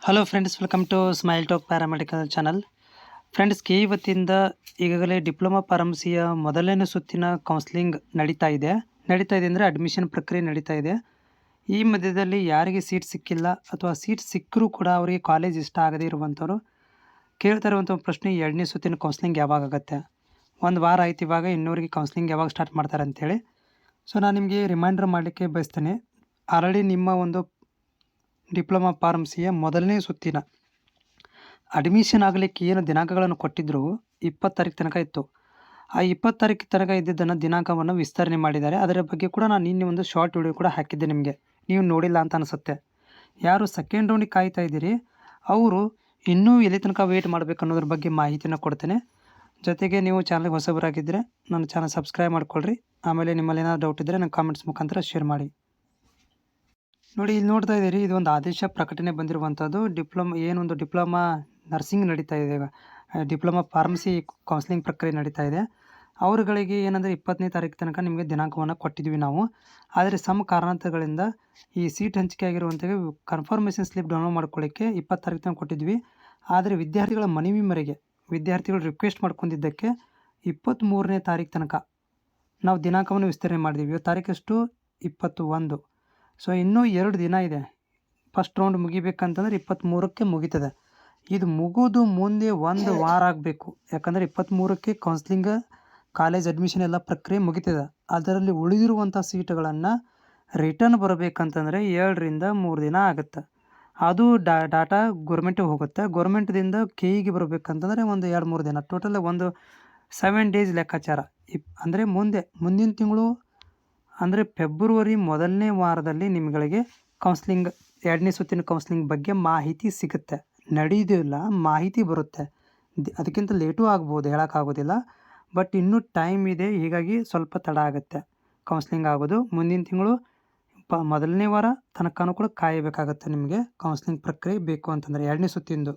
Hello friends, welcome to smile talk paramedical channel. Friends, ಇವತ್ತಿಂದ ಈಗಾಗಲೇ diploma ಫಾರ್ಮಸಿಯ ಮೊದಲನೇ ಸುತ್ತಿನ ಕೌನ್ಸ್ಲಿಂಗ್ ನಡೀತಾ ಇದೆ ಅಂದರೆ ಅಡ್ಮಿಷನ್ ಪ್ರಕ್ರಿಯೆ ನಡೀತಾ ಇದೆ. ಈ ಮಧ್ಯದಲ್ಲಿ ಯಾರಿಗೆ ಸೀಟ್ ಸಿಕ್ಕಿಲ್ಲ ಅಥವಾ ಸೀಟ್ ಸಿಕ್ಕರೂ ಕೂಡ ಅವರಿಗೆ ಕಾಲೇಜ್ ಇಷ್ಟ ಆಗದೇ ಇರುವಂಥವ್ರು ಕೇಳ್ತಾ ಇರುವಂಥ ಪ್ರಶ್ನೆ, ಎರಡನೇ ಸುತ್ತಿನ ಕೌನ್ಸ್ಲಿಂಗ್ ಯಾವಾಗ ಆಗುತ್ತೆ? ಒಂದು ವಾರ ಆಯ್ತು, ಇವಾಗ ಇನ್ನೂರಿಗೆ ಕೌನ್ಸ್ಲಿಂಗ್ ಯಾವಾಗ ಸ್ಟಾರ್ಟ್ ಮಾಡ್ತಾರೆ ಅಂತೇಳಿ. ಸೊ ನಾನು ನಿಮಗೆ ರಿಮೈಂಡರ್ ಮಾಡಲಿಕ್ಕೆ ಬಯಸ್ತೇನೆ. ಆಲ್ರೆಡಿ ನಿಮ್ಮ ಒಂದು ಡಿಪ್ಲೊಮಾ ಫಾರ್ಮಸಿಯ ಮೊದಲನೇ ಸುತ್ತಿನ ಅಡ್ಮಿಷನ್ ಆಗಲಿಕ್ಕೆ ಏನು ದಿನಾಂಕಗಳನ್ನು ಕೊಟ್ಟಿದ್ದರು, 20 ತಾರೀಕು ತನಕ ಇತ್ತು. ಆ 20 ತಾರೀಕು ತನಕ ಇದ್ದಿದ್ದನ್ನು ದಿನಾಂಕವನ್ನು ವಿಸ್ತರಣೆ ಮಾಡಿದ್ದಾರೆ. ಅದರ ಬಗ್ಗೆ ಕೂಡ ನಾನು ನಿನ್ನೆ ಒಂದು ಶಾರ್ಟ್ ವಿಡಿಯೋ ಕೂಡ ಹಾಕಿದ್ದೆ. ನಿಮಗೆ ನೀವು ನೋಡಿಲ್ಲ ಅಂತ ಅನಿಸುತ್ತೆ. ಯಾರು ಸೆಕೆಂಡ್ ರೌಂಡಿಗೆ ಕಾಯ್ತಾ ಇದ್ದೀರಿ ಅವರು ಇನ್ನೂ ಎಲ್ಲಿ ತನಕ ವೇಟ್ ಮಾಡಬೇಕು ಅನ್ನೋದ್ರ ಬಗ್ಗೆ ಮಾಹಿತಿನ ಕೊಡ್ತೇನೆ. ಜೊತೆಗೆ ನೀವು ಚಾನಲ್ಗೆ ಹೊಸಬರಾಗಿದ್ದರೆ ನನ್ನ ಚಾನಲ್ ಸಬ್ಸ್ಕ್ರೈಬ್ ಮಾಡ್ಕೊಳ್ರಿ. ಆಮೇಲೆ ನಿಮ್ಮಲ್ಲಿ ಏನಾದರೂ ಡೌಟ್ ಇದ್ದರೆ ನಂಗೆ ಕಾಮೆಂಟ್ಸ್ ಮುಖಾಂತರ ಶೇರ್ ಮಾಡಿ. ನೋಡಿ, ಇಲ್ಲಿ ನೋಡ್ತಾ ಇದ್ದೀರಿ, ಇದೊಂದು ಆದೇಶ ಪ್ರಕಟಣೆ ಬಂದಿರುವಂಥದ್ದು. ಏನೊಂದು ಡಿಪ್ಲೊಮಾ ನರ್ಸಿಂಗ್ ನಡೀತಾ ಇದೆ, ಡಿಪ್ಲೊಮಾ ಫಾರ್ಮಸಿ ಕೌನ್ಸಿಲಿಂಗ್ ಪ್ರಕ್ರಿಯೆ ನಡೀತಾ ಇದೆ. ಅವರುಗಳಿಗೆ ಏನಂದರೆ 20ನೇ ತಾರೀಕು ತನಕ ನಿಮಗೆ ದಿನಾಂಕವನ್ನು ಕೊಟ್ಟಿದ್ವಿ ನಾವು. ಆದರೆ ಸಮ ಕಾರಣಾಂತರಗಳಿಂದ ಈ ಸೀಟ್ ಹಂಚಿಕೆ ಆಗಿರುವಂಥ ಕನ್ಫರ್ಮೇಷನ್ ಸ್ಲಿಪ್ ಡೌನ್ಲೋಡ್ ಮಾಡ್ಕೊಳ್ಳಿಕ್ಕೆ 20 ತಾರೀಕು ತನಕ ಕೊಟ್ಟಿದ್ವಿ. ಆದರೆ ವಿದ್ಯಾರ್ಥಿಗಳ ಮನವಿ ಮೇರೆಗೆ ವಿದ್ಯಾರ್ಥಿಗಳು ರಿಕ್ವೆಸ್ಟ್ ಮಾಡ್ಕೊಂಡಿದ್ದಕ್ಕೆ 23ನೇ ತಾರೀಕು ತನಕ ನಾವು ದಿನಾಂಕವನ್ನು ವಿಸ್ತರಣೆ ಮಾಡಿದ್ವಿ. ಇವತ್ತು ತಾರೀಕಷ್ಟು 21. ಸೊ ಇನ್ನೂ 2 ದಿನ ಇದೆ. ಫಸ್ಟ್ ರೌಂಡ್ ಮುಗಿಬೇಕಂತಂದ್ರೆ 23ಕ್ಕೆ ಮುಗೀತದೆ. ಇದು ಮುಗಿದು ಮುಂದೆ 1 ವಾರ ಆಗಬೇಕು. ಯಾಕಂದರೆ 23ಕ್ಕೆ ಕೌನ್ಸ್ಲಿಂಗ್, ಕಾಲೇಜ್ ಅಡ್ಮಿಷನ್ ಎಲ್ಲ ಪ್ರಕ್ರಿಯೆ ಮುಗಿತದೆ. ಅದರಲ್ಲಿ ಉಳಿದಿರುವಂಥ ಸೀಟುಗಳನ್ನು ರಿಟರ್ನ್ ಬರಬೇಕಂತಂದರೆ 2 ರಿಂದ 3 ದಿನ ಆಗುತ್ತೆ. ಅದು ಡಾಟಾ ಗೌರ್ಮೆಂಟಿಗೆ ಹೋಗುತ್ತೆ. ಗೌರ್ಮೆಂಟ್ದಿಂದ KEಗೆ ಬರಬೇಕಂತಂದರೆ ಒಂದು 2-3 ದಿನ, ಟೋಟಲ್ ಒಂದು 7 ಡೇಸ್ ಲೆಕ್ಕಾಚಾರ. ಅಂದರೆ ಮುಂದಿನ ತಿಂಗಳು ಅಂದರೆ ಫೆಬ್ರವರಿ ಮೊದಲನೇ ವಾರದಲ್ಲಿ ನಿಮಗೆ ಕೌನ್ಸ್ಲಿಂಗ್, ಎರಡನೇ ಸುತ್ತಿನ ಕೌನ್ಸ್ಲಿಂಗ್ ಬಗ್ಗೆ ಮಾಹಿತಿ ಸಿಗುತ್ತೆ. ನಡೆಯೋದಿಲ್ಲ, ಮಾಹಿತಿ ಬರುತ್ತೆ. ಅದಕ್ಕಿಂತ ಲೇಟೂ ಆಗ್ಬೋದು, ಹೇಳೋಕ್ಕಾಗೋದಿಲ್ಲ. ಬಟ್ ಇನ್ನೂ ಟೈಮ್ ಇದೆ, ಹೀಗಾಗಿ ಸ್ವಲ್ಪ ತಡ ಆಗುತ್ತೆ ಕೌನ್ಸ್ಲಿಂಗ್ ಆಗೋದು. ಮುಂದಿನ ತಿಂಗಳು ಮೊದಲನೇ ವಾರ ತನಕನೂ ಕೂಡ ಕಾಯಬೇಕಾಗತ್ತೆ ನಿಮಗೆ ಕೌನ್ಸ್ಲಿಂಗ್ ಪ್ರಕ್ರಿಯೆ ಬೇಕು ಅಂತಂದರೆ, ಎರಡನೇ ಸುತ್ತಿಂದು.